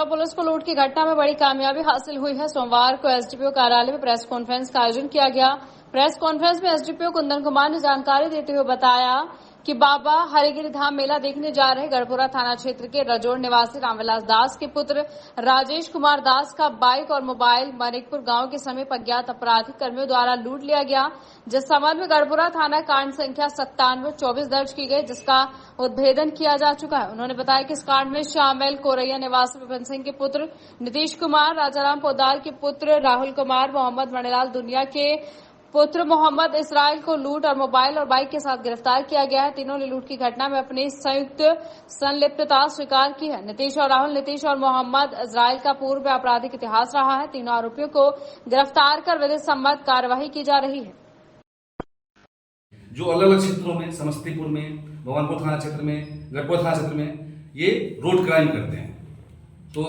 Police को लूट की घटना में बड़ी कामयाबी हासिल हुई है। सोमवार को एसडीपीओ कार्यालय में प्रेस कॉन्फ्रेंस का आयोजन किया गया। प्रेस कॉन्फ्रेंस में एसडीपीओ कुंदन कुमार ने जानकारी देते हुए बताया कि बाबा हरिगिरी धाम मेला देखने जा रहे गढ़पुरा थाना क्षेत्र के रजोड़ निवासी रामविलास दास के पुत्र राजेश कुमार दास का बाइक और मोबाइल मनिकपुर गांव के समीप अज्ञात अपराधी कर्मियों द्वारा लूट लिया गया, जिस संबंध में गढ़पुरा थाना कांड संख्या 9724 दर्ज की गई, जिसका उद्भेदन किया जा चुका है। उन्होंने बताया कि इस कांड में शामिल कोरैया निवासी विपिन सिंह के पुत्र नीतीश कुमार, राजाराम पोदार के पुत्र राहुल कुमार, मोहम्मद मणिलाल दुनिया के पुत्र मोहम्मद इसराइल को लूट और मोबाइल और बाइक के साथ गिरफ्तार किया गया है। तीनों ने लूट की घटना में अपनी संयुक्त संलिप्तता स्वीकार की है। नीतीश और मोहम्मद इसराइल का पूर्व आपराधिक इतिहास रहा है। तीनों आरोपियों को गिरफ्तार कर विधि सम्मत कार्यवाही की जा रही है। जो अलग अलग क्षेत्रों में, समस्तीपुर में, भगवानपुर थाना क्षेत्र में, गढ़पुरा थाना क्षेत्र में ये रोड क्राइम करते हैं, तो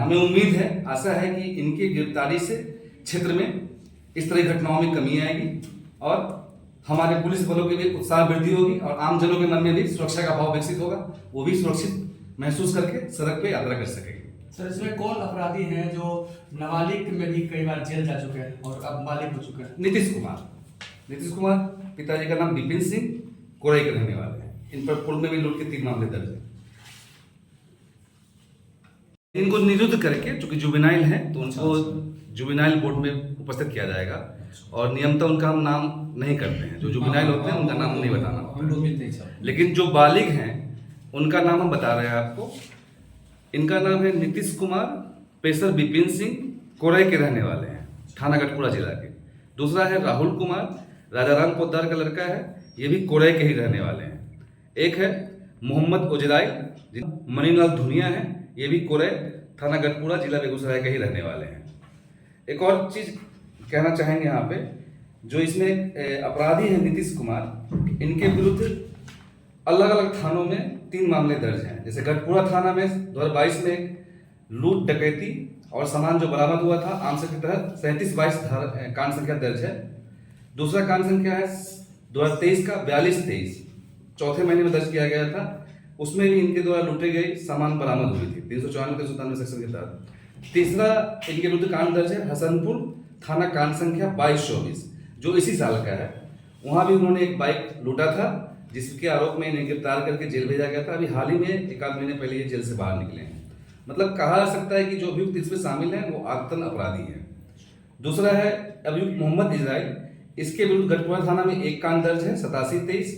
हमें उम्मीद है, आशा है कि इनके गिरफ्तारी से क्षेत्र में इस तरह की घटनाओं में कमी आएगी और हमारे पुलिस बलों के भी उत्साह वृद्धि होगी और आम जनों के मन में भी सुरक्षा का भाव विकसित होगा। वो भी सुरक्षित महसूस करके सड़क पे यात्रा कर सकेंगे। सर, इसमें कौन अपराधी हैं जो नाबालिग में भी कई बार जेल जा चुके हैं और अब बालिग हो चुके हैं? नीतीश कुमार, पिताजी का नाम विपिन सिंह, कोरई के रहने वाले हैं। इन पर पूर्व में भी लूट के 3 मामले दर्ज हैं। इनको निरुद्ध करके, चूंकि जुवेनाइल है तो उनको जुवेनाइल बोर्ड में उपस्थित किया जाएगा और नियमतः उनका हम नाम नहीं करते हैं। जो जुवेनाइल होते हैं उनका नाम नहीं बताना, लेकिन जो बालिग हैं उनका नाम हम बता रहे हैं आपको। इनका नाम है नीतीश कुमार, पेशर विपिन सिंह, कोरई के रहने वाले हैं, थाना गढ़पुरा जिला के। दूसरा है राहुल कुमार, राजाराम पोदार का लड़का है, ये भी कोरई के ही रहने वाले हैं। एक है मोहम्मद इसराइल, मणिलाल दुनिया है, ये भी कोरई, थाना गढ़पुरा, जिला बेगूसराय के ही रहने वाले हैं। एक और चीज कहना चाहेंगे यहाँ पे, जो इसमें अपराधी हैं नीतीश कुमार, इनके विरुद्ध अलग अलग थानों में 3 मामले दर्ज हैं। जैसे गढ़पुरा थाना में 2022 में लूट, डकैती और सामान जो बरामद हुआ था आम के तहत 3722 कांड संख्या दर्ज है। दूसरा कांड संख्या है 2023 का 4223, चौथे महीने में दर्ज किया गया था। उसमें भी इनके द्वारा लूटे गए सामान बरामद हुई थी 394-397 सेक्शन के तहत। तीसरा इनके विरुद्ध कांड दर्ज है हसनपुर थाना कांड संख्या 2224, जो इसी साल का है। वहां भी उन्होंने एक बाइक लूटा था, जिसके आरोप में इन्हें गिरफ्तार करके जेल भेजा गया था। अभी हाल ही में 1 महीने पहले ये जेल से बाहर निकले हैं। मतलब कहा जा सकता है कि जो अभियुक्त इसमें शामिल हैं वो आगतन अपराधी हैं। दूसरा है अभियुक्त मोहम्मद इसराइल, इसके विरुद्ध गढ़पुरा थाना में एक कांड दर्ज है 8723,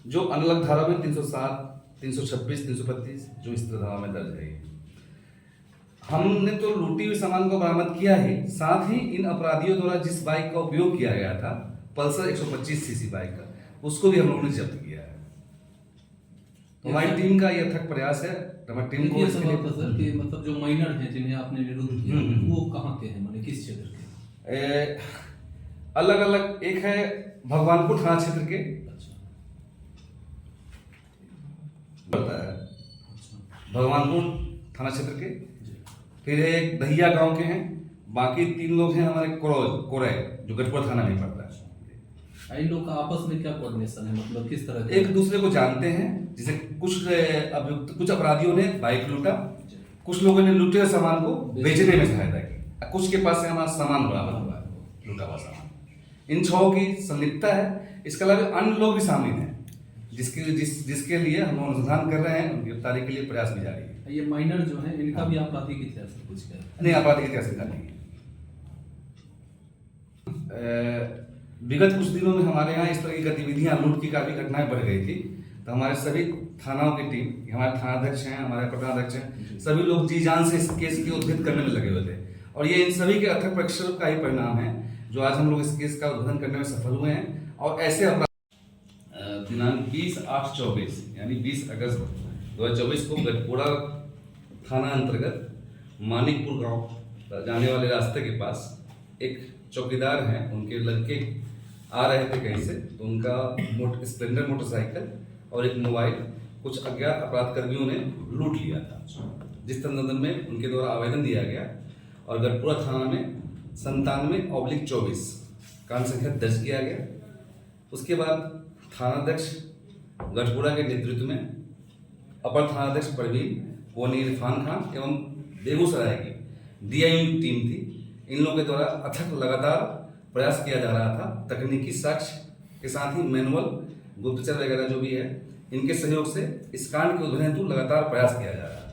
जो अलग धारा में 307, 326, 332 जो इस तरह धारा में दर्ज है। हमने तो लूटी हुई सामान को बरामद किया है, साथ ही इन अपराधियों द्वारा जिस बाइक का उपयोग किया गया था, पल्सर 125 सीसी बाइक का, उसको भी हम लोगों ने जब्त किया है। तो हमारी टीम का यह अथक प्रयास है। हमारी टीम को इसके लिए सर कि मतलब जो माइनर हैं जिन्हें आपने निरुद्ध किया, वो कहाँ के हैं, माने किस क्षेत्र के? अलग अलग, एक है भगवानपुर थाना क्षेत्र के, भगवानपुर थाना क्षेत्र के, फिर एक दहिया गांव के हैं, बाकी 3 लोग हैं हमारे कोरई, जो गढ़पुरा थाना में पड़ता है। इन लोग का आपस में क्या कोऑर्डिनेशन है, मतलब किस तरह एक दूसरे को जानते हैं। जैसे कुछ अपराधियों ने बाइक लूटा, कुछ लोगों ने लूटे हुए सामान को बेचने में सहायता की, कुछ के पास से हमारा सामान बरामद हुआ है, लूटा हुआ सामान। इन 6 की संलिप्तता है। इसके अलावा अन्य लोग भी शामिल हैं, जिसके लिए हम अनुसंधान कर रहे हैं, गिरफ्तारी के लिए प्रयास भी जारी है। ये माइनर जो है इनका भी आपराधिक इतिहास कुछ है? नहीं, आपराधिक इतिहास नहीं है। विगत कुछ दिनों में हमारे यहाँ इस तरह की गतिविधियां, लूट की काफी घटनाएं बढ़ गई थी, तो हमारे सभी थानाओं की टीम, हमारे थानाध्यक्ष हैं, हमारे प्रधानाध्यक्ष हैं, सभी लोग जी जान से इस केस की उद्भेद करने में लगे हुए थे। और ये इन सभी के अथक परिश्रम का ही परिणाम है जो आज हम लोग इस केस का उद्भेदन करने में सफल हुए हैं। और ऐसे दिनांक 20/8/24 यानी 20 अगस्त 2024 को गढ़पुरा थाना अंतर्गत मानिकपुर गांव जाने वाले रास्ते के पास एक चौकीदार हैं, उनके लड़के आ रहे थे कहीं से, तो उनका स्प्लेंडर मोटरसाइकिल और एक मोबाइल कुछ अज्ञात अपराध कर्मियों ने लूट लिया था, जिस संदर्भ में उनके द्वारा आवेदन दिया गया और गढ़पुरा थाना में 97/24 कांड संख्या दर्ज किया गया। उसके बाद थानाध्यक्ष गढ़पुरा के नेतृत्व में अपर थानाध्यक्ष परवीन, वनी इरफान खान एवं बेगूसराय की DIU टीम थी। इन लोगों के द्वारा अथक लगातार प्रयास किया जा रहा था। तकनीकी साक्ष्य के साथ ही मैनुअल, गुप्तचर वगैरह जो भी है, इनके सहयोग से इस कांड के उद्भवन हेतु लगातार प्रयास किया जा रहा है।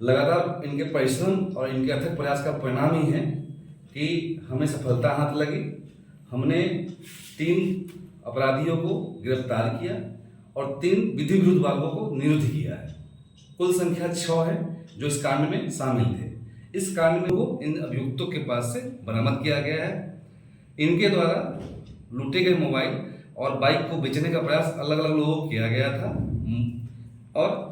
लगातार इनके परिश्रम और इनके अथक प्रयास का परिणाम ही है कि हमें सफलता हाथ लगी। हमने 3 अपराधियों को गिरफ्तार किया और 3 विधि विरुद्ध वालों को निरुद्ध किया है। कुल संख्या 6 है जो इस कांड में शामिल थे। इस कांड में वो इन अभियुक्तों के पास से बरामद किया गया है। इनके द्वारा लूटे गए मोबाइल और बाइक को बेचने का प्रयास अलग अलग लोगों को किया गया था और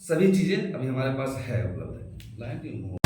सभी चीजें अभी हमारे पास है, उपलब्ध है।